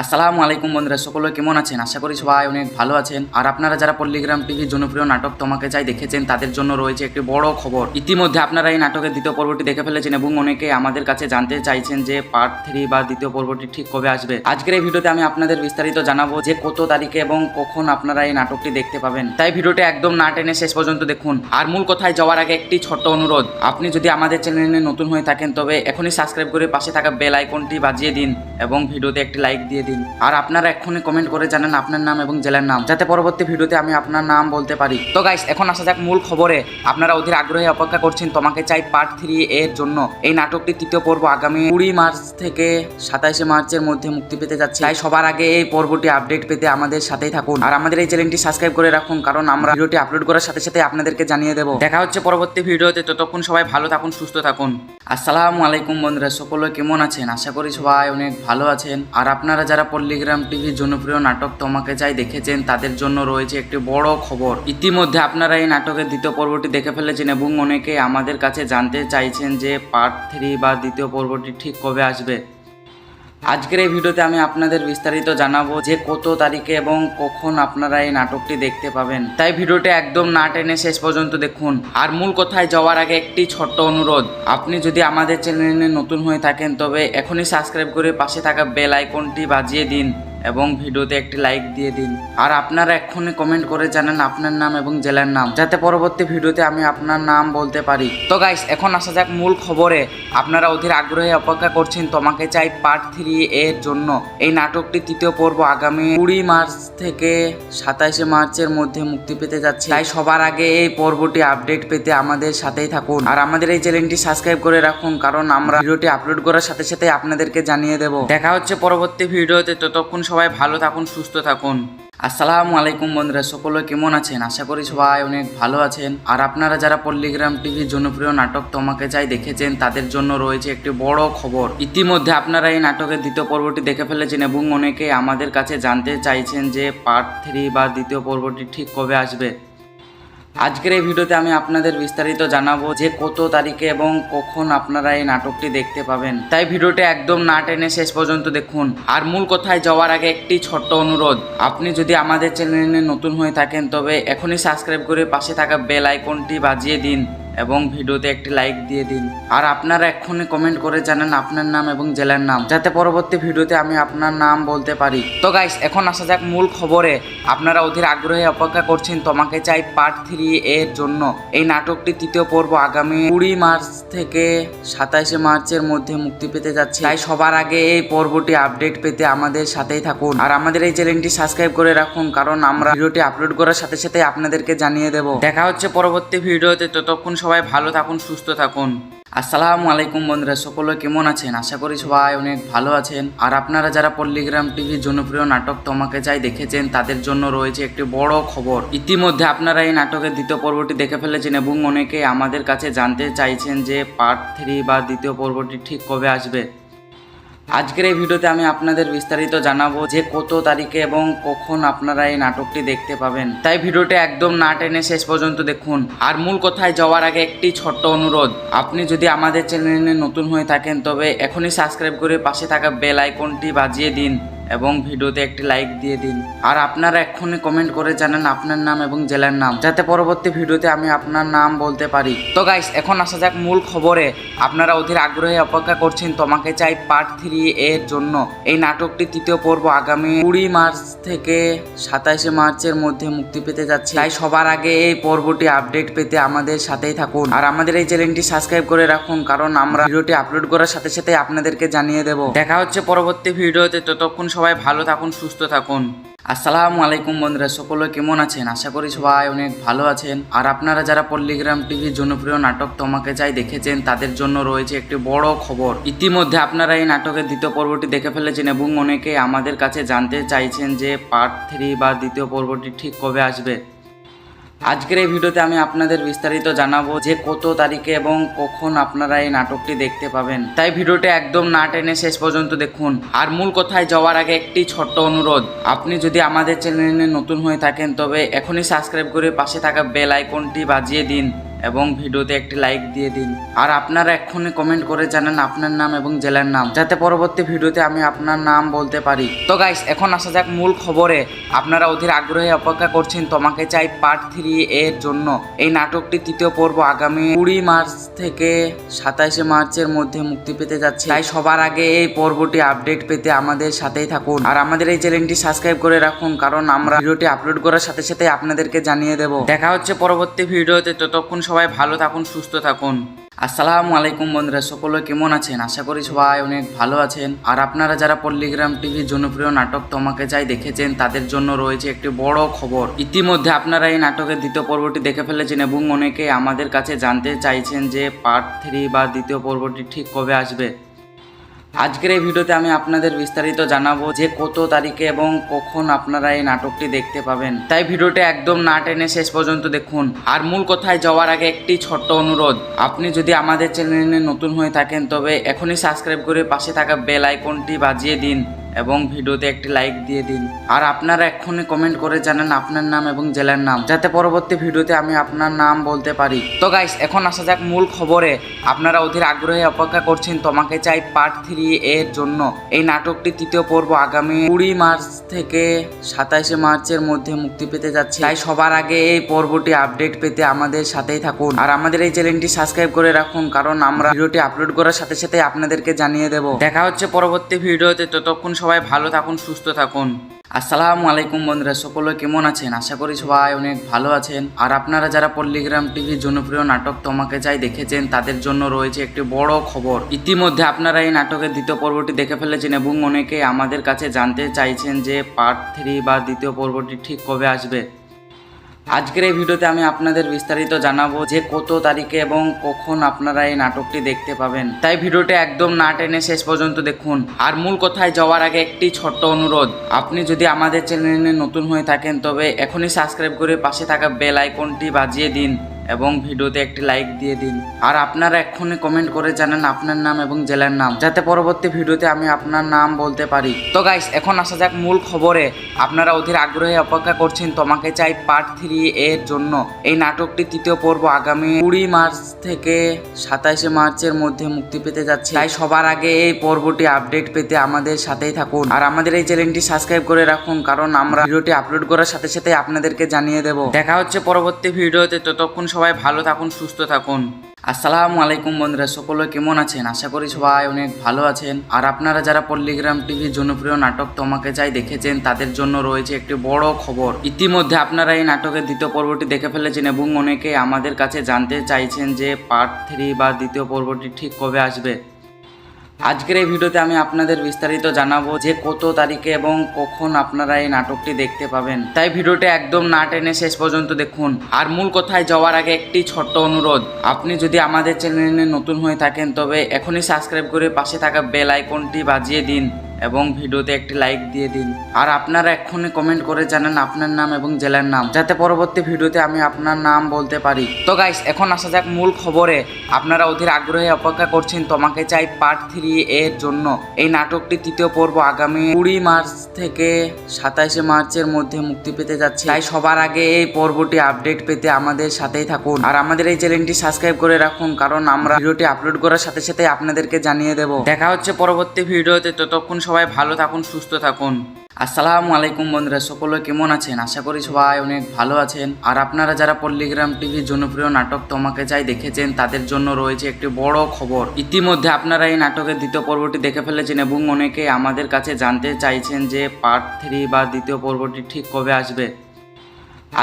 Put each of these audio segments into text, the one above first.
আসসালামু আলাইকুম বন্ধুরা, সকলে কেমন আছেন? আশা করি সবাই অনেক ভালো আছেন। আর আপনারা যারা পল্লিগ্রাম টিভির জনপ্রিয় নাটক তোমাকে চাই দেখেছেন, তাদের জন্য রয়েছে একটি বড় খবর। ইতিমধ্যে আপনারা এই নাটকের দ্বিতীয় পর্বটি দেখে ফেলেছেন এবং অনেকে আমাদের কাছে জানতে চাইছেন যে পার্ট 3 বা দ্বিতীয় পর্বটি ঠিক কবে আসবে। আজকের এই ভিডিওতে আমি আপনাদের বিস্তারিত জানাবো যে কত তারিখে এবং কখন আপনারা এই নাটকটি দেখতে পাবেন। তাই ভিডিওটি একদম না টেনে শেষ পর্যন্ত দেখুন। আর মূল কথায় যাওয়ার আগে একটি ছোট্ট অনুরোধ, আপনি যদি আমাদের চ্যানেলে নতুন হয়ে থাকেন তবে এখনই সাবস্ক্রাইব করে পাশে থাকা বেল আইকনটি বাজিয়ে দিন এবং ভিডিওতে একটি লাইক দিয়ে দিন। আর আপনারা এক্ষুনি কমেন্ট করে জানান আপনার নাম এবং জেলার নাম, যাতে পরবর্তী ভিডিওতে আমি আপনার নাম বলতে পারি। তো গাইস, এখন আসা যাক মূল খবরে। আপনারা অধীর আগ্রহে অপেক্ষা করছেন তোমাকে চাই পার্ট 3 এর জন্য। এই নাটকটি তৃতীয় পর্ব আগামী 20 মার্চ থেকে 27 মার্চের মধ্যে মুক্তি পেতে যাচ্ছে। তাই সবার আগে এই পর্বটি আপডেট পেতে আমাদের সাথেই থাকুন আর আমাদের এই চ্যানেলটি সাবস্ক্রাইব করে রাখুন, কারণ আমরা ভিডিওটি আপলোড করার সাথে সাথে আপনাদেরকে জানিয়ে দেব। দেখা হচ্ছে পরবর্তী ভিডিওতে, ততক্ষণ সবাই ভালো থাকুন, সুস্থ থাকুন। আসসালামু আলাইকুম বন্ধুরা, সকলে কেমন আছেন? আশা করি সবাই অনেক ভালো আছেন। আর আপনারা যারা পল্লিগ্রাম টিভির জনপ্রিয় নাটক তোমাকে চাই দেখেছেন, তাদের জন্য রয়েছে একটি বড় খবর। ইতিমধ্যে আপনারা এই নাটকের দ্বিতীয় পর্বটি দেখে ফেলেছেন এবং অনেকে আমাদের কাছে জানতে চাইছেন যে পার্ট 3 বা দ্বিতীয় পর্বটি ঠিক কবে আসবে। আজকের এই ভিডিওতে আমি আপনাদের বিস্তারিত জানাবো যে কত তারিখে এবং কখন আপনারা এই নাটকটি দেখতে পাবেন। তাই ভিডিওটি একদম না টেনে শেষ পর্যন্ত দেখুন। আর মূল কথায় যাওয়ার আগে একটি ছোট্ট অনুরোধ, আপনি যদি আমাদের চ্যানেলে নতুন হয়ে থাকেন তবে এখনই সাবস্ক্রাইব করে পাশে থাকা বেল আইকনটি বাজিয়ে দিন এবং ভিডিওতে একটি লাইক দিয়ে দিন। আর আপনারা এক্ষুনি কমেন্ট করে জানান আপনার নাম এবং জেলার নাম, যাতে পরবর্তী ভিডিওতে আমি আপনার নাম বলতে পারি। তো গাইস, এখন আসা যাক মূল খবরে। আপনারা অধীর আগ্রহে অপেক্ষা করছেন তোমাকে চাই পার্ট 3 এর জন্য। এই নাটকটি তৃতীয় পর্ব আগামী 20 মার্চ থেকে 27 মার্চের মধ্যে মুক্তি পেতে যাচ্ছে। তাই সবার আগে এই পর্বটি আপডেট পেতে আমাদের সাথেই থাকুন আর আমাদের এই চ্যানেলটি সাবস্ক্রাইব করে রাখুন, কারণ আমরা ভিডিওটি আপলোড করার সাথে সাথে আপনাদেরকে জানিয়ে দেব। দেখা হচ্ছে পরবর্তী ভিডিওতে, ততক্ষণ সবাই ভালো থাকুন, সুস্থ থাকুন। আসসালামু আলাইকুম বন্ধুরা, সকলে কেমন আছেন? আশা করি সবাই অনেক ভালো আছেন। আর আপনারা যারা পল্লিগ্রাম টিভির জনপ্রিয় নাটক তোমাকে চাই দেখেছেন, তাদের জন্য রয়েছে একটি বড় খবর। ইতিমধ্যে আপনারা এই নাটকের দ্বিতীয় পর্বটি দেখে ফেলেছেন এবং অনেকে আমাদের কাছে জানতে চাইছেন যে পার্ট 3 বা দ্বিতীয় পর্বটি ঠিক কবে আসবে। আজকের এই ভিডিওতে আমি আপনাদের বিস্তারিত জানাবো যে কত তারিখে এবং কখন আপনারা এই নাটকটি দেখতে পাবেন। তাই ভিডিওটি একদম না টেনে শেষ পর্যন্ত দেখুন। আর মূল কথায় যাওয়ার আগে একটি ছোট্ট অনুরোধ, আপনি যদি আমাদের চ্যানেলে নতুন হয়ে থাকেন তবে এখনই সাবস্ক্রাইব করে পাশে থাকা বেল আইকনটি বাজিয়ে দিন এবং ভিডিওতে একটি লাইক দিয়ে দিন। আর আপনারা এক্ষুনি কমেন্ট করে জানান আপনার নাম এবং জেলার নাম, যাতে পরবর্তী ভিডিওতে আমি আপনার নাম বলতে পারি। তো গাইস, এখন আসা যাক মূল খবরে। আপনারা অধীর আগ্রহে অপেক্ষা করছেন তোমাকে চাই পার্ট 3 এর জন্য। এই নাটকটি তৃতীয় পর্ব আগামী 20 মার্চ থেকে 27 মার্চের মধ্যে মুক্তি পেতে যাচ্ছে। তাই সবার আগে এই পর্বটি আপডেট পেতে আমাদের সাথেই থাকুন আর আমাদের এই চ্যানেলটি সাবস্ক্রাইব করে রাখুন, কারণ আমরা ভিডিওটি আপলোড করার সাথে সাথে আপনাদেরকে জানিয়ে দেব। দেখা হচ্ছে পরবর্তী ভিডিওতে, ততক্ষণ সবাই ভালো থাকুন, সুস্থ থাকুন। আসসালামু আলাইকুম বন্ধুরা, সকলে কেমন আছেন? আশা করি সবাই অনেক ভালো আছেন। আর আপনারা যারা পল্লিগ্রাম টিভির জনপ্রিয় নাটক তোমাকে চাই দেখেছেন, তাদের জন্য রয়েছে একটি বড় খবর। ইতিমধ্যে আপনারা এই নাটকের দ্বিতীয় পর্বটি দেখে ফেলেছেন এবং অনেকে আমাদের কাছে জানতে চাইছেন যে পার্ট 3 বা দ্বিতীয় পর্বটি ঠিক কবে আসবে। আজকের এই ভিডিওতে আমি আপনাদের বিস্তারিত জানাবো যে কত তারিখে এবং কখন আপনারা এই নাটকটি দেখতে পাবেন। তাই ভিডিওটি একদম না টেনে শেষ পর্যন্ত দেখুন। আর মূল কথায় যাওয়ার আগে একটি ছোট্ট অনুরোধ, আপনি যদি আমাদের চ্যানেলে নতুন হয়ে থাকেন তবে এখনই সাবস্ক্রাইব করে পাশে থাকা বেল আইকনটি বাজিয়ে দিন এবং ভিডিওতে একটি লাইক দিয়ে দিন। আর আপনারা এক্ষুনি কমেন্ট করে জানান আপনার নাম এবং জেলার নাম, যাতে পরবর্তী ভিডিওতে আমি আপনার নাম বলতে পারি। তো গাইস, এখন আসা যাক মূল খবরে। আপনারা অধীর আগ্রহে অপেক্ষা করছেন তোমাকে চাই পার্ট 3 এর জন্য। এই নাটকটি তৃতীয় পর্ব আগামী 20 মার্চ থেকে 27 মার্চের মধ্যে মুক্তি পেতে যাচ্ছে। তাই সবার আগে এই পর্বটি আপডেট পেতে আমাদের সাথেই থাকুন আর আমাদের এই চ্যানেলটি সাবস্ক্রাইব করে রাখুন, কারণ আমরা ভিডিওটি আপলোড করার সাথে সাথে আপনাদেরকে জানিয়ে দেব। দেখা হচ্ছে পরবর্তী ভিডিওতে, ততক্ষণ সবাই ভালো থাকুন, সুস্থ থাকুন। আসসালামু আলাইকুম বন্ধুরা, সকলে কেমন আছেন? আশা করি সবাই অনেক ভালো আছেন। আর আপনারা যারা পল্লিগ্রাম টিভির জনপ্রিয় নাটক তোমাকে চাই দেখেছেন, তাদের জন্য রয়েছে একটি বড় খবর। ইতিমধ্যে আপনারা এই নাটকের দ্বিতীয় পর্বটি দেখে ফেলেছেন এবং অনেকে আমাদের কাছে জানতে চাইছেন যে পার্ট 3 বা দ্বিতীয় পর্বটি ঠিক কবে আসবে। আজকের এই ভিডিওতে আমি আপনাদের বিস্তারিত জানাবো যে কত তারিখে এবং কখন আপনারা এই নাটকটি দেখতে পাবেন। তাই ভিডিওটি একদম না টেনে শেষ পর্যন্ত দেখুন। আর মূল কথায় যাওয়ার আগে একটি ছোট্ট অনুরোধ, আপনি যদি আমাদের চ্যানেলে নতুন হয়ে থাকেন তবে এখনই সাবস্ক্রাইব করে পাশে থাকা বেল আইকনটি বাজিয়ে দিন এবং ভিডিওতে একটি লাইক দিয়ে দিন। আর আপনারা এক্ষুনি কমেন্ট করে জানান আপনার নাম এবং জেলার নাম, যাতে পরবর্তী ভিডিওতে আমি আপনার নাম বলতে পারি। তো গাইস, এখন আসা যাক মূল খবরে। আপনারা অধীর আগ্রহে অপেক্ষা করছেন তোমাকে চাই পার্ট 3 এর জন্য। এই নাটকটি তৃতীয় পর্ব আগামী 20 মার্চ থেকে 27 মার্চের মধ্যে মুক্তি পেতে যাচ্ছে। তাই সবার আগে এই পর্বটি আপডেট পেতে আমাদের সাথেই থাকুন আর আমাদের এই চ্যানেলটি সাবস্ক্রাইব করে রাখুন, কারণ আমরা ভিডিওটি আপলোড করার সাথে সাথে আপনাদেরকে জানিয়ে দেব। দেখা হচ্ছে পরবর্তী ভিডিওতে, ততক্ষণ সবাই ভালো থাকুন, সুস্থ থাকুন। আসসালামু আলাইকুম বন্ধুরা, সকলে কেমন আছেন? আশা করি সবাই অনেক ভালো আছেন। আর আপনারা যারা পল্লিগ্রাম টিভির জনপ্রিয় নাটক তোমাকে চাই দেখেছেন, তাদের জন্য রয়েছে একটি বড় খবর। ইতিমধ্যে আপনারা এই নাটকের দ্বিতীয় পর্বটি দেখে ফেলেছেন এবং অনেকে আমাদের কাছে জানতে চাইছেন যে পার্ট 3 বা দ্বিতীয় পর্বটি ঠিক কবে আসবে। আজকের এই ভিডিওতে আমি আপনাদের বিস্তারিত জানাবো যে কত তারিখে এবং কখন আপনারা এই নাটকটি দেখতে পাবেন। তাই ভিডিওটি একদম না টেনে শেষ পর্যন্ত দেখুন। আর মূল কথায় যাওয়ার আগে একটি ছোট্ট অনুরোধ, আপনি যদি আমাদের চ্যানেলে নতুন হয়ে থাকেন তবে এখনই সাবস্ক্রাইব করে পাশে থাকা বেল আইকনটি বাজিয়ে দিন এবং ভিডিওতে একটি লাইক দিয়ে দিন। আর আপনারা এক্ষুনি কমেন্ট করে জানান আপনার নাম এবং জেলার নাম, যাতে পরবর্তী ভিডিওতে আমি আপনার নাম বলতে পারি। তো গাইস, এখন আসা যাক মূল খবরে। আপনারা অধীর আগ্রহে অপেক্ষা করছেন তোমাকে চাই পার্ট 3 এর জন্য। এই নাটকটি তৃতীয় পর্ব আগামী 20 মার্চ থেকে 27 মার্চের মধ্যে মুক্তি পেতে যাচ্ছে। তাই সবার আগে এই পর্বটি আপডেট পেতে আমাদের সাথেই থাকুন আর আমাদের এই চ্যানেলটি সাবস্ক্রাইব করে রাখুন, কারণ আমরা ভিডিওটি আপলোড করার সাথে সাথে আপনাদেরকে জানিয়ে দেব। দেখা হচ্ছে পরবর্তী ভিডিওতে, ততক্ষণ সবাই ভালো থাকুন, সুস্থ থাকুন। আসসালামু আলাইকুম বন্ধুরা, সকলে কেমন আছেন? আশা করি সবাই অনেক ভালো আছেন। আর আপনারা যারা পল্লিগ্রাম টিভির জনপ্রিয় নাটক তোমাকে চাই দেখেছেন, তাদের জন্য রয়েছে একটি বড় খবর। ইতিমধ্যে আপনারা এই নাটকের দ্বিতীয় পর্বটি দেখে ফেলেছেন এবং অনেকে আমাদের কাছে জানতে চাইছেন যে পার্ট 3 বা দ্বিতীয় পর্বটি ঠিক কবে আসবে। আজকের এই ভিডিওতে আমি আপনাদের বিস্তারিত জানাবো যে কত তারিখে এবং কখন আপনারা এই নাটকটি দেখতে পাবেন। তাই ভিডিওটি একদম না টেনে শেষ পর্যন্ত দেখুন। আর মূল কথায় যাওয়ার আগে একটি ছোট্ট অনুরোধ, আপনি যদি আমাদের চ্যানেলে নতুন হয়ে থাকেন তবে এখনই সাবস্ক্রাইব করে পাশে থাকা বেল আইকনটি বাজিয়ে দিন এবং ভিডিওতে একটি লাইক দিয়ে দিন। আর আপনারা এক্ষুনি কমেন্ট করে জানান আপনার নাম এবং জেলার নাম, যাতে পরবর্তী ভিডিওতে আমি আপনার নাম বলতে পারি। তো গাইস, এখন আসা যাক মূল খবরে। আপনারা অধীর আগ্রহে অপেক্ষা করছেন তোমাকে চাই পার্ট 3 এর জন্য। এই নাটকটি তৃতীয় পর্ব আগামী 20 মার্চ থেকে 27 মার্চের মধ্যে মুক্তি পেতে যাচ্ছে। তাই সবার আগে এই পর্বটি আপডেট পেতে আমাদের সাথেই থাকুন আর আমাদের এই চ্যানেলটি সাবস্ক্রাইব করে রাখুন, কারণ আমরা ভিডিওটি আপলোড করার সাথে সাথে আপনাদেরকে জানিয়ে দেব। দেখা হচ্ছে পরবর্তী ভিডিওতে, ততক্ষণ সবাই ভালো থাকুন, সুস্থ থাকুন। আসসালামু আলাইকুম বন্ধুরা, সকলে কেমন আছেন? আশা করি সবাই অনেক ভালো আছেন। আর আপনারা যারা পল্লিগ্রাম টিভির জনপ্রিয় নাটক তোমাকে চাই দেখেছেন, তাদের জন্য রয়েছে একটি বড় খবর। ইতিমধ্যে আপনারা এই নাটকের দ্বিতীয় পর্বটি দেখে ফেলেছেন এবং অনেকে আমাদের কাছে জানতে চাইছেন যে পার্ট 3 বা দ্বিতীয় পর্বটি ঠিক কবে আসবে। আজকের এই ভিডিওতে আমি আপনাদের বিস্তারিত জানাবো যে কত তারিখে এবং কখন আপনারা এই নাটকটি দেখতে পাবেন। তাই ভিডিওটি একদম না টেনে শেষ পর্যন্ত দেখুন। আর মূল কথায় যাওয়ার আগে একটি ছোট্ট অনুরোধ, আপনি যদি আমাদের চ্যানেলে নতুন হয়ে থাকেন তবে এখনই সাবস্ক্রাইব করে পাশে থাকা বেল আইকনটি বাজিয়ে দিন এবং ভিডিওতে একটি লাইক দিয়ে দিন। আর আপনারা এক্ষুনি কমেন্ট করে জানান আপনার নাম এবং জেলার নাম, যাতে পরবর্তী ভিডিওতে আমি আপনার নাম বলতে পারি। তো গাইস, এখন আসা যাক মূল খবরে। আপনারা অধীর আগ্রহে অপেক্ষা করছেন তোমাকে চাই পার্ট 3 এর জন্য। এই নাটকটি তৃতীয় পর্ব আগামী 20 মার্চ থেকে 27 মার্চের মধ্যে মুক্তি পেতে যাচ্ছে। তাই সবার আগে এই পর্বটি আপডেট পেতে আমাদের সাথেই থাকুন আর আমাদের এই চ্যানেলটি সাবস্ক্রাইব করে রাখুন, কারণ আমরা ভিডিওটি আপলোড করার সাথে সাথে আপনাদেরকে জানিয়ে দেব। দেখা হচ্ছে পরবর্তী ভিডিওতে, ততক্ষণ সবাই ভালো থাকুন, সুস্থ থাকুন। আসসালামু আলাইকুম বন্ধুরা, সকলে কেমন আছেন? আশা করি সবাই অনেক ভালো আছেন। আর আপনারা যারা পল্লিগ্রাম টিভির জনপ্রিয় নাটক তোমাকে চাই দেখেছেন, তাদের জন্য রয়েছে একটি বড় খবর। ইতিমধ্যে আপনারা এই নাটকের দ্বিতীয় পর্বটি দেখে ফেলেছেন এবং অনেকে আমাদের কাছে জানতে চাইছেন যে পার্ট 3 বা দ্বিতীয় পর্বটি ঠিক কবে আসবে।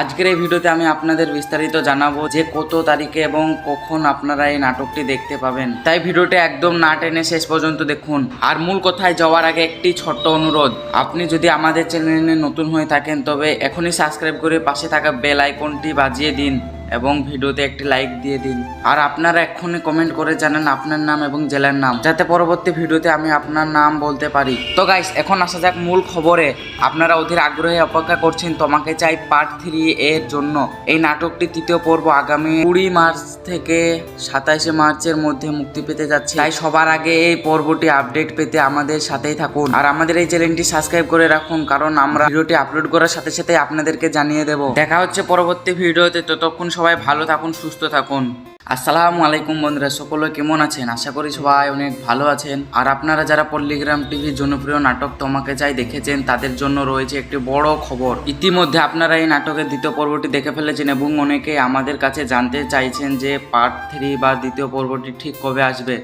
আজকের এই ভিডিওতে আমি আপনাদের বিস্তারিত জানাবো যে কত তারিখে এবং কখন আপনারা এই নাটকটি দেখতে পাবেন। তাই ভিডিওটি একদম না টেনে শেষ পর্যন্ত দেখুন। আর মূল কথায় যাওয়ার আগে একটি ছোট্ট অনুরোধ, আপনি যদি আমাদের চ্যানেলে নতুন হয়ে থাকেন তবে এখনই সাবস্ক্রাইব করে পাশে থাকা বেল আইকনটি বাজিয়ে দিন এবং ভিডিওতে একটি লাইক দিয়ে দিন। আর আপনারা এক্ষুনি কমেন্ট করে জানান আপনার নাম এবং জেলার নাম, যাতে পরবর্তী ভিডিওতে আমি আপনার নাম বলতে পারি। তো গাইস, এখন আসা যাক মূল খবরে। আপনারা অধীর আগ্রহে অপেক্ষা করছেন তোমাকে চাই পার্ট 3 এর জন্য। এই নাটকটি তৃতীয় পর্ব আগামী 20 মার্চ থেকে 27 মার্চের মধ্যে মুক্তি পেতে যাচ্ছে। তাই সবার আগে এই পর্বটি আপডেট পেতে আমাদের সাথেই থাকুন আর আমাদের এই চ্যানেলটি সাবস্ক্রাইব করে রাখুন, কারণ আমরা ভিডিওটি আপলোড করার সাথে সাথে আপনাদেরকে জানিয়ে দেব। দেখা হচ্ছে পরবর্তী ভিডিওতে, ততক্ষণ সবাই ভালো থাকুন, সুস্থ থাকুন। আসসালামু আলাইকুম বন্ধুরা, সকলে কেমন আছেন? আশা করি সবাই অনেক ভালো আছেন। আর আপনারা যারা পল্লিগ্রাম টিভির জনপ্রিয় নাটক তোমাকে চাই দেখেছেন, তাদের জন্য রয়েছে একটি বড় খবর। ইতিমধ্যে আপনারা এই নাটকের দ্বিতীয় পর্বটি দেখে ফেলেছেন এবং অনেকে আমাদের কাছে জানতে চাইছেন যে পার্ট 3 বা দ্বিতীয় পর্বটি ঠিক কবে আসবে।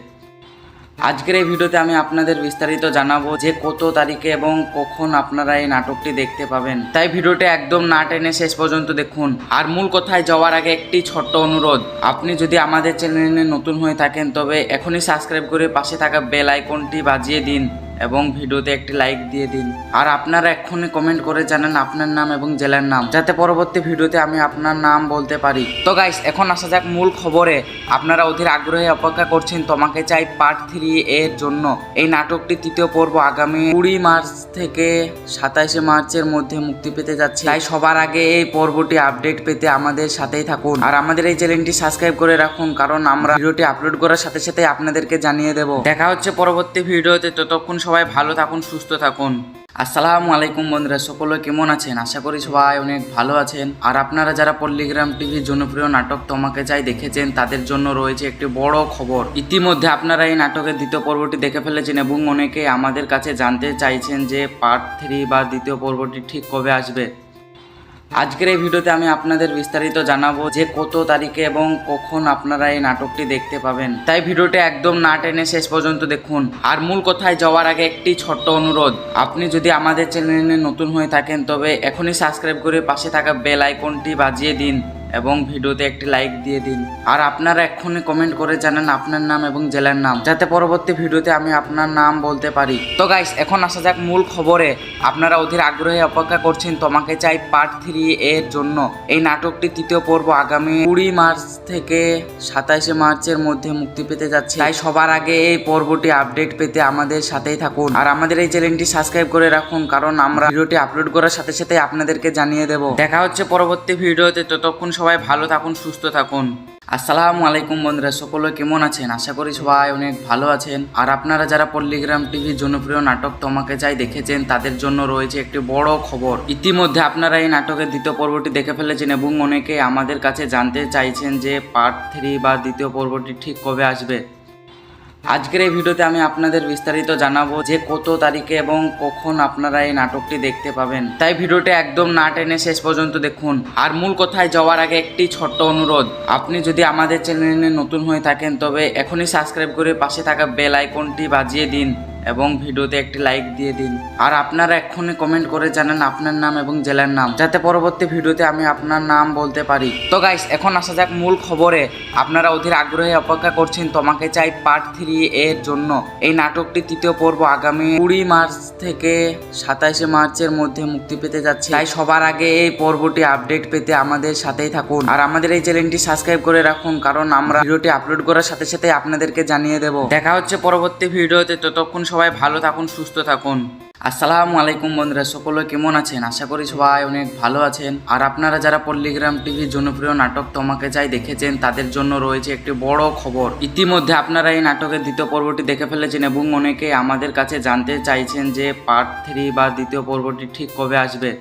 আজকের এই ভিডিওতে আমি আপনাদের বিস্তারিত জানাবো যে কত তারিখে এবং কখন আপনারা এই নাটকটি দেখতে পাবেন। তাই ভিডিওটি একদম না টেনে শেষ পর্যন্ত দেখুন। আর মূল কথায় যাওয়ার আগে একটি ছোট্ট অনুরোধ, আপনি যদি আমাদের চ্যানেলে নতুন হয়ে থাকেন তবে এখনই সাবস্ক্রাইব করে পাশে থাকা বেল আইকনটি বাজিয়ে দিন এবং ভিডিওতে একটি লাইক দিয়ে দিন। আর আপনারা এক্ষুনি কমেন্ট করে জানান আপনার নাম এবং জেলার নাম, যাতে পরবর্তী ভিডিওতে আমি আপনার নাম বলতে পারি। তো গাইস, এখন আসা যাক মূল খবরে। আপনারা অধীর আগ্রহে অপেক্ষা করছেন তোমাকে চাই পার্ট 3 এর জন্য। এই নাটকটি তৃতীয় পর্ব আগামী 20 মার্চ থেকে 27 মার্চের মধ্যে মুক্তি পেতে যাচ্ছে। তাই সবার আগে এই পর্বটি আপডেট পেতে আমাদের সাথেই থাকুন আর আমাদের এই চ্যানেলটি সাবস্ক্রাইব করে রাখুন, কারণ আমরা ভিডিওটি আপলোড করার সাথে সাথে আপনাদেরকে জানিয়ে দেব। দেখা হচ্ছে পরবর্তী ভিডিওতে, ততক্ষণ সবাই ভালো থাকুন, সুস্থ থাকুন। আসসালামু আলাইকুম বন্ধুরা, সকলে কেমন আছেন? আশা করি সবাই অনেক ভালো আছেন। আর আপনারা যারা পল্লিগ্রাম টিভির জনপ্রিয় নাটক তোমাকে চাই দেখেছেন, তাদের জন্য রয়েছে একটি বড় খবর। ইতিমধ্যে আপনারা এই নাটকের দ্বিতীয় পর্বটি দেখে ফেলেছেন এবং অনেকে আমাদের কাছে জানতে চাইছেন যে পার্ট 3 বা দ্বিতীয় পর্বটি ঠিক কবে আসবে। আজকের এই ভিডিওতে আমি আপনাদের বিস্তারিত জানাবো যে কত তারিখে এবং কখন আপনারা এই নাটকটি দেখতে পাবেন। তাই ভিডিওটি একদম না টেনে শেষ পর্যন্ত দেখুন। আর মূল কথায় যাওয়ার আগে একটি ছোট্ট অনুরোধ, আপনি যদি আমাদের চ্যানেলে নতুন হয়ে থাকেন তবে এখনই সাবস্ক্রাইব করে পাশে থাকা বেল আইকনটি বাজিয়ে দিন এবং ভিডিওতে একটি লাইক দিয়ে দিন। আর আপনারা এক্ষুনি কমেন্ট করে জানান আপনার নাম এবং জেলার নাম, যাতে পরবর্তী ভিডিওতে আমি আপনার নাম বলতে পারি। তো গাইস, এখন আসা যাক মূল খবরে। আপনারা অধীর আগ্রহে অপেক্ষা করছেন তোমাকে চাই পার্ট 3 এর জন্য। এই নাটকটি তৃতীয় পর্ব আগামী 20 মার্চ থেকে 27 মার্চের মধ্যে মুক্তি পেতে যাচ্ছে। তাই সবার আগে এই পর্বটি আপডেট পেতে আমাদের সাথেই থাকুন আর আমাদের এই চ্যানেলটি সাবস্ক্রাইব করে রাখুন, কারণ আমরা ভিডিওটি আপলোড করার সাথে সাথে আপনাদেরকে জানিয়ে দেব। দেখা হচ্ছে পরবর্তী ভিডিওতে, ততক্ষণ সবাই ভালো থাকুন, সুস্থ থাকুন। আসসালামু আলাইকুম বন্ধুরা, সকলে কেমন আছেন? আশা করি সবাই অনেক ভালো আছেন। আর আপনারা যারা পল্লিগ্রাম টিভির জনপ্রিয় নাটক তোমাকে চাই দেখেছেন, তাদের জন্য রয়েছে একটি বড় খবর। ইতিমধ্যে আপনারা এই নাটকের দ্বিতীয় পর্বটি দেখে ফেলেছেন এবং অনেকে আমাদের কাছে জানতে চাইছেন যে পার্ট 3 বা দ্বিতীয় পর্বটি ঠিক কবে আসবে। আজকের এই ভিডিওতে আমি আপনাদের বিস্তারিত জানাবো যে কত তারিখে এবং কখন আপনারা এই নাটকটি দেখতে পাবেন। তাই ভিডিওটি একদম না টেনে শেষ পর্যন্ত দেখুন। আর মূল কথায় যাওয়ার আগে একটি ছোট্ট অনুরোধ, আপনি যদি আমাদের চ্যানেলে নতুন হয়ে থাকেন তবে এখনই সাবস্ক্রাইব করে পাশে থাকা বেল আইকনটি বাজিয়ে দিন এবং ভিডিওতে একটি লাইক দিয়ে দিন। আর আপনারা এক্ষুনি কমেন্ট করে জানান আপনার নাম এবং জেলার নাম, যাতে পরবর্তী ভিডিওতে আমি আপনার নাম বলতে পারি। তো গাইস, এখন আসা যাক মূল খবরে। আপনারা অধীর আগ্রহে অপেক্ষা করছেন তোমাকে চাই পার্ট 3 এর জন্য। এই নাটকটি তৃতীয় পর্ব আগামী 20 মার্চ থেকে 27 মার্চের মধ্যে মুক্তি পেতে যাচ্ছে। তাই সবার আগে এই পর্বটি আপডেট পেতে আমাদের সাথেই থাকুন আর আমাদের এই চ্যানেলটি সাবস্ক্রাইব করে রাখুন, কারণ আমরা ভিডিওটি আপলোড করার সাথে সাথে আপনাদেরকে জানিয়ে দেব। দেখা হচ্ছে পরবর্তী ভিডিওতে, ততক্ষণ সবাই ভালো থাকুন, সুস্থ থাকুন। আসসালামু আলাইকুম বন্ধুরা, সকলে কেমন আছেন? আশা করি সবাই অনেক ভালো আছেন। আর আপনারা যারা পল্লিগ্রাম টিভির জনপ্রিয় নাটক তোমাকে চাই দেখেছেন, তাদের জন্য রয়েছে একটি বড় খবর। ইতিমধ্যে আপনারা এই নাটকের দ্বিতীয় পর্বটি দেখে ফেলেছেন এবং অনেকে আমাদের কাছে জানতে চাইছেন যে পার্ট 3 বা দ্বিতীয় পর্বটি ঠিক কবে আসবে।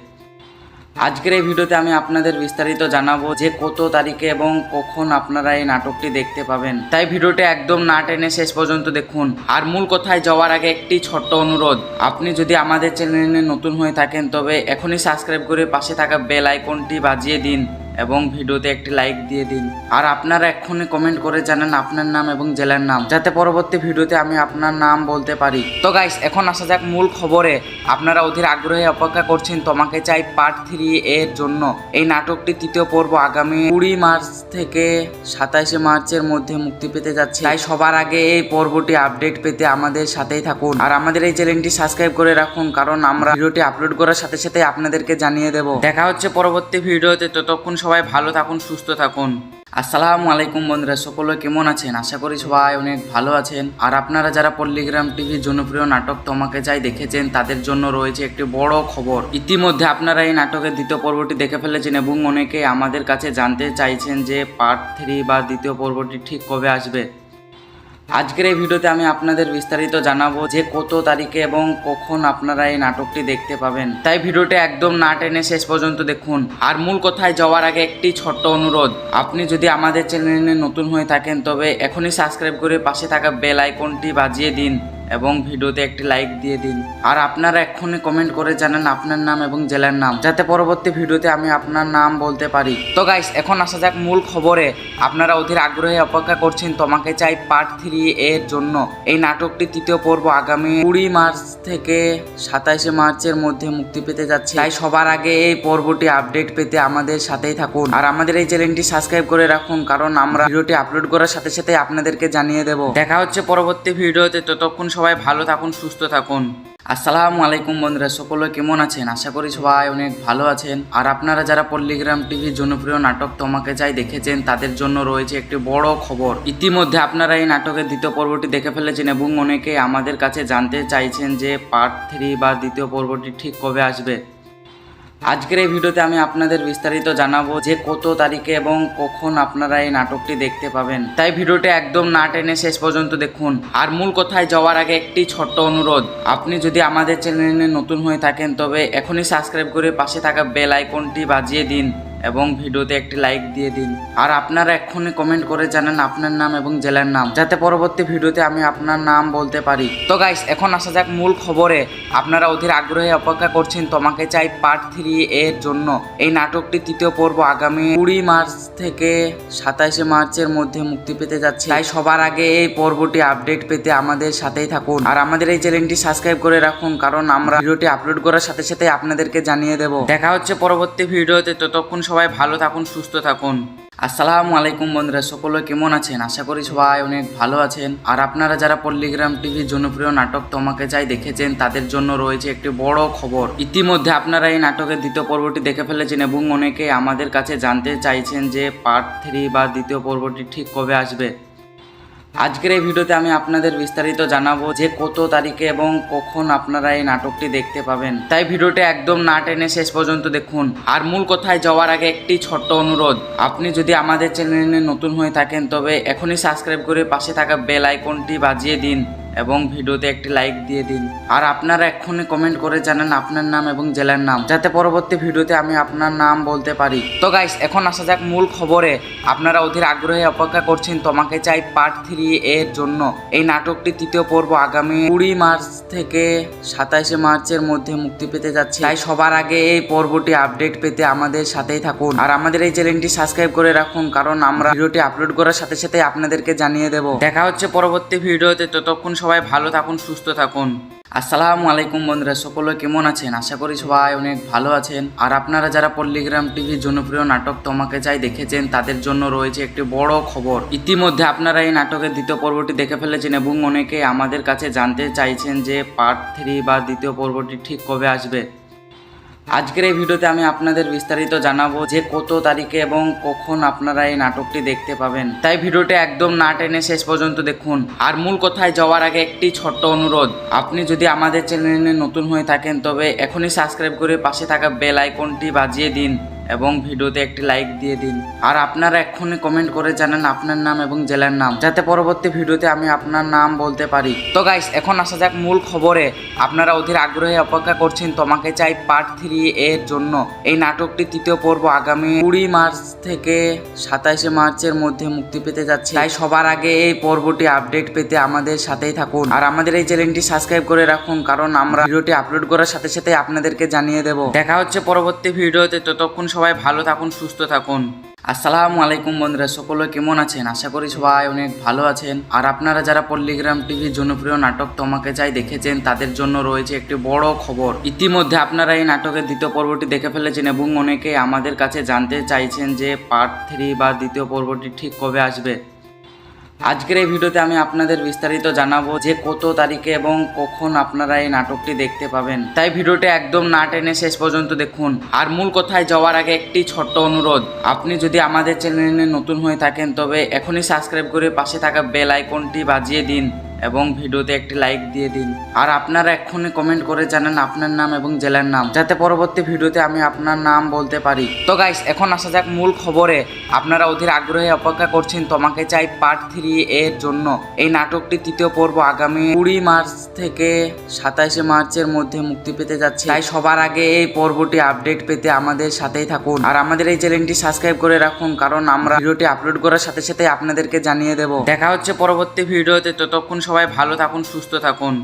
আজকের এই ভিডিওতে আমি আপনাদের বিস্তারিত জানাবো যে কত তারিখে এবং কখন আপনারা এই নাটকটি দেখতে পাবেন। তাই ভিডিওটি একদম না টেনে শেষ পর্যন্ত দেখুন। আর মূল কথায় যাওয়ার আগে একটি ছোট্ট অনুরোধ, আপনি যদি আমাদের চ্যানেলে নতুন হয়ে থাকেন তবে এখনই সাবস্ক্রাইব করে পাশে থাকা বেল আইকনটি বাজিয়ে দিন এবং ভিডিওতে একটি লাইক দিয়ে দিন। আর আপনারা এক্ষুনি কমেন্ট করে জানান আপনার নাম এবং জেলার নাম, যাতে পরবর্তী ভিডিওতে আমি আপনার নাম বলতে পারি। তো গাইস, এখন আসা যাক মূল খবরে। আপনারা অধীর আগ্রহে অপেক্ষা করছেন তোমাকে চাই পার্ট 3 এর জন্য। এই নাটকটি তৃতীয় পর্ব আগামী 20 মার্চ থেকে 27 মার্চের মধ্যে মুক্তি পেতে যাচ্ছে। তাই সবার আগে এই পর্বটি আপডেট পেতে আমাদের সাথেই থাকুন আর আমাদের এই চ্যানেলটি সাবস্ক্রাইব করে রাখুন, কারণ আমরা ভিডিওটি আপলোড করার সাথে সাথে আপনাদেরকে জানিয়ে দেব। দেখা হচ্ছে পরবর্তী ভিডিওতে, ততক্ষণ সবাই ভালো থাকুন, সুস্থ থাকুন। আসসালামু আলাইকুম বন্ধুরা, সকলে কেমন আছেন? আশা করি সবাই অনেক ভালো আছেন। আর আপনারা যারা পল্লিগ্রাম টিভির জনপ্রিয় নাটক তোমাকে চাই দেখেছেন, তাদের জন্য রয়েছে একটি বড় খবর। ইতিমধ্যে আপনারা এই নাটকের দ্বিতীয় পর্বটি দেখে ফেলেছেন এবং অনেকে আমাদের কাছে জানতে চাইছেন যে পার্ট 3 বা দ্বিতীয় পর্বটি ঠিক কবে আসবে। আজকের এই ভিডিওতে আমি আপনাদের বিস্তারিত জানাবো যে কত তারিখে এবং কখন আপনারা এই নাটকটি দেখতে পাবেন। তাই ভিডিওটি একদম না টেনে শেষ পর্যন্ত দেখুন। আর মূল কথায় যাওয়ার আগে একটি ছোট্ট অনুরোধ, আপনি যদি আমাদের চ্যানেলে নতুন হয়ে থাকেন তবে এখনই সাবস্ক্রাইব করে পাশে থাকা বেল আইকনটি বাজিয়ে দিন এবং ভিডিওতে একটি লাইক দিয়ে দিন। আর আপনারা এক্ষুনি কমেন্ট করে জানান আপনার নাম এবং জেলার নাম, যাতে পরবর্তী ভিডিওতে আমি আপনার নাম বলতে পারি। তো গাইস, এখন আসা যাক মূল খবরে। আপনারা অধীর আগ্রহে অপেক্ষা করছেন তোমাকে চাই পার্ট 3 এর জন্য। এই নাটকটি তৃতীয় পর্ব আগামী 20 মার্চ থেকে 27 মার্চের মধ্যে মুক্তি পেতে যাচ্ছে। তাই সবার আগে এই পর্বটি আপডেট পেতে আমাদের সাথেই থাকুন আর আমাদের এই চ্যানেলটি সাবস্ক্রাইব করে রাখুন, কারণ আমরা ভিডিওটি আপলোড করার সাথে সাথে আপনাদেরকে জানিয়ে দেব। দেখা হচ্ছে পরবর্তী ভিডিওতে, ততক্ষণ সবাই ভালো থাকুন, সুস্থ থাকুন। আসসালামু আলাইকুম বন্ধুরা, সকলে কেমন আছেন? আশা করি সবাই অনেক ভালো আছেন। আর আপনারা যারা পল্লিগ্রাম টিভির জনপ্রিয় নাটক তোমাকে চাই দেখেছেন, তাদের জন্য রয়েছে একটি বড় খবর। ইতিমধ্যে আপনারা এই নাটকের দ্বিতীয় পর্বটি দেখে ফেলেছেন এবং অনেকে আমাদের কাছে জানতে চাইছেন যে পার্ট 3 বা দ্বিতীয় পর্বটি ঠিক কবে আসবে। আজকের এই ভিডিওতে আমি আপনাদের বিস্তারিত জানাবো যে কত তারিখে এবং কখন আপনারা এই নাটকটি দেখতে পাবেন। তাই ভিডিওটি একদম না টেনে শেষ পর্যন্ত দেখুন। আর মূল কথায় যাওয়ার আগে একটি ছোট্ট অনুরোধ, আপনি যদি আমাদের চ্যানেলে নতুন হয়ে থাকেন তবে এখনই সাবস্ক্রাইব করে পাশে থাকা বেল আইকনটি বাজিয়ে দিন এবং ভিডিওতে একটি লাইক দিয়ে দিন। আর আপনারা এক্ষুনি কমেন্ট করে জানান আপনার নাম এবং জেলার নাম, যাতে পরবর্তী ভিডিওতে আমি আপনার নাম বলতে পারি। তো গাইস, এখন আসা যাক মূল খবরে। আপনারা অধীর আগ্রহে অপেক্ষা করছেন তোমাকে চাই পার্ট 3 এর জন্য। এই নাটকটি তৃতীয় পর্ব আগামী 20 মার্চ থেকে 27 মার্চের মধ্যে মুক্তি পেতে যাচ্ছে। তাই সবার আগে এই পর্বটি আপডেট পেতে আমাদের সাথেই থাকুন আর আমাদের এই চ্যানেলটি সাবস্ক্রাইব করে রাখুন, কারণ আমরা ভিডিওটি আপলোড করার সাথে সাথে আপনাদেরকে জানিয়ে দেব। দেখা হচ্ছে পরবর্তী ভিডিওতে, ততক্ষণ সবাই ভালো থাকুন, সুস্থ থাকুন। আসসালামু আলাইকুম বন্ধুরা, সকলে কেমন আছেন? আশা করি সবাই অনেক ভালো আছেন। আর আপনারা যারা পল্লিগ্রাম টিভির জনপ্রিয় নাটক তোমাকে চাই দেখেছেন, তাদের জন্য রয়েছে একটি বড় খবর। ইতিমধ্যে আপনারা এই নাটকের দ্বিতীয় পর্বটি দেখে ফেলেছেন এবং অনেকে আমাদের কাছে জানতে চাইছেন যে পার্ট 3 বা দ্বিতীয় পর্বটি ঠিক কবে আসবে। আজকের এই ভিডিওতে আমি আপনাদের বিস্তারিত জানাবো যে কত তারিখে এবং কখন আপনারা এই নাটকটি দেখতে পাবেন। তাই ভিডিওটি একদম না টেনে শেষ পর্যন্ত দেখুন। আর মূল কথায় যাওয়ার আগে একটি ছোট্ট অনুরোধ, আপনি যদি আমাদের চ্যানেলে নতুন হয়ে থাকেন তবে এখনই সাবস্ক্রাইব করে পাশে থাকা বেল আইকনটি বাজিয়ে দিন এবং ভিডিওতে একটি লাইক দিয়ে দিন। আর আপনারা এক্ষুনি কমেন্ট করে জানান আপনার নাম এবং জেলার নাম, যাতে পরবর্তী ভিডিওতে আমি আপনার নাম বলতে পারি। তো গাইস, এখন আসা যাক মূল খবরে। আপনারা অধীর আগ্রহে অপেক্ষা করছেন তোমাকে চাই পার্ট 3 এর জন্য। এই নাটকটি তৃতীয় পর্ব আগামী 20 মার্চ থেকে 27 মার্চের মধ্যে মুক্তি পেতে যাচ্ছে। তাই সবার আগে এই পর্বটি আপডেট পেতে আমাদের সাথেই থাকুন আর আমাদের এই চ্যানেলটি সাবস্ক্রাইব করে রাখুন, কারণ আমরা ভিডিওটি আপলোড করার সাথে সাথে আপনাদেরকে জানিয়ে দেব। দেখা হচ্ছে পরবর্তী ভিডিওতে, ততক্ষণ সবাই ভালো থাকুন, সুস্থ থাকুন। আসসালামু আলাইকুম বন্ধুরা, সকলে কেমন আছেন? আশা করি সবাই অনেক ভালো আছেন। আর আপনারা যারা পল্লিগ্রাম টিভির জনপ্রিয় নাটক তোমাকে চাই দেখেছেন, তাদের জন্য রয়েছে একটি বড় খবর। ইতিমধ্যে আপনারা এই নাটকের দ্বিতীয় পর্বটি দেখে ফেলেছেন এবং অনেকে আমাদের কাছে জানতে চাইছেন যে পার্ট 3 বা দ্বিতীয় পর্বটি ঠিক কবে আসবে। আজকের এই ভিডিওতে আমি আপনাদের বিস্তারিত জানাবো যে কত তারিখে এবং কখন আপনারা এই নাটকটি দেখতে পাবেন। তাই ভিডিওটি একদম না টেনে শেষ পর্যন্ত দেখুন। আর মূল কথায় যাওয়ার আগে একটি ছোট্ট অনুরোধ, আপনি যদি আমাদের চ্যানেলে নতুন হয়ে থাকেন তবে এখনই সাবস্ক্রাইব করে পাশে থাকা বেল আইকনটি বাজিয়ে দিন এবং ভিডিওতে একটি লাইক দিয়ে দিন। আর আপনারা এক্ষুনি কমেন্ট করে জানান আপনার নাম এবং জেলার নাম, যাতে পরবর্তী ভিডিওতে আমি আপনার নাম বলতে পারি। তো গাইস, এখন আসা যাক মূল খবরে। আপনারা অধীর আগ্রহে অপেক্ষা করছেন তোমাকে চাই পার্ট 3 এর জন্য। এই নাটকটি তৃতীয় পর্ব আগামী 20 মার্চ থেকে 27 মার্চের মধ্যে মুক্তি পেতে যাচ্ছে। তাই সবার আগে এই পর্বটি আপডেট পেতে আমাদের সাথেই থাকুন আর আমাদের এই চ্যানেলটি সাবস্ক্রাইব করে রাখুন, কারণ আমরা ভিডিওটি আপলোড করার সাথে সাথে আপনাদেরকে জানিয়ে দেব। দেখা হচ্ছে পরবর্তী ভিডিওতে, ততক্ষণ সবাই ভালো থাকুন, সুস্থ থাকুন। আসসালামু আলাইকুম বন্ধুরা, সকলে কেমন আছেন? আশা করি সবাই অনেক ভালো আছেন। আর আপনারা যারা পল্লিগ্রাম টিভির জনপ্রিয় নাটক তোমাকে চাই দেখেছেন, তাদের জন্য রয়েছে একটি বড় খবর। ইতিমধ্যে আপনারা এই নাটকের দ্বিতীয় পর্বটি দেখে ফেলেছেন এবং অনেকে আমাদের কাছে জানতে চাইছেন যে পার্ট 3 বা দ্বিতীয় পর্বটি ঠিক কবে আসবে। আজকের এই ভিডিওতে আমি আপনাদের বিস্তারিত জানাবো যে কত তারিখে এবং কখন আপনারা এই নাটকটি দেখতে পাবেন। তাই ভিডিওটি একদম না টেনে শেষ পর্যন্ত দেখুন। আর মূল কথায় যাওয়ার আগে একটি ছোট্ট অনুরোধ, আপনি যদি আমাদের চ্যানেলে নতুন হয়ে থাকেন তবে এখনই সাবস্ক্রাইব করে পাশে থাকা বেল আইকনটি বাজিয়ে দিন এবং ভিডিওতে একটি লাইক দিয়ে দিন। আর আপনারা এক্ষুনি কমেন্ট করে জানান আপনার নাম এবং জেলার নাম, যাতে পরবর্তী ভিডিওতে আমি আপনার নাম বলতে পারি। তো গাইস, এখন আসা যাক মূল খবরে। আপনারা অধীর আগ্রহে অপেক্ষা করছেন তোমাকে চাই পার্ট 3 এর জন্য। এই নাটকটি তৃতীয় পর্ব আগামী 20 মার্চ থেকে 27 মার্চের মধ্যে মুক্তি পেতে যাচ্ছে। তাই সবার আগে এই পর্বটি আপডেট পেতে আমাদের সাথেই থাকুন আর আমাদের এই চ্যানেলটি সাবস্ক্রাইব করে রাখুন, কারণ আমরা ভিডিওটি আপলোড করার সাথে সাথে আপনাদেরকে জানিয়ে দেব। দেখা হচ্ছে পরবর্তী ভিডিওতে, ততক্ষণ সবাই ভালো থাকুন, সুস্থ থাকুন।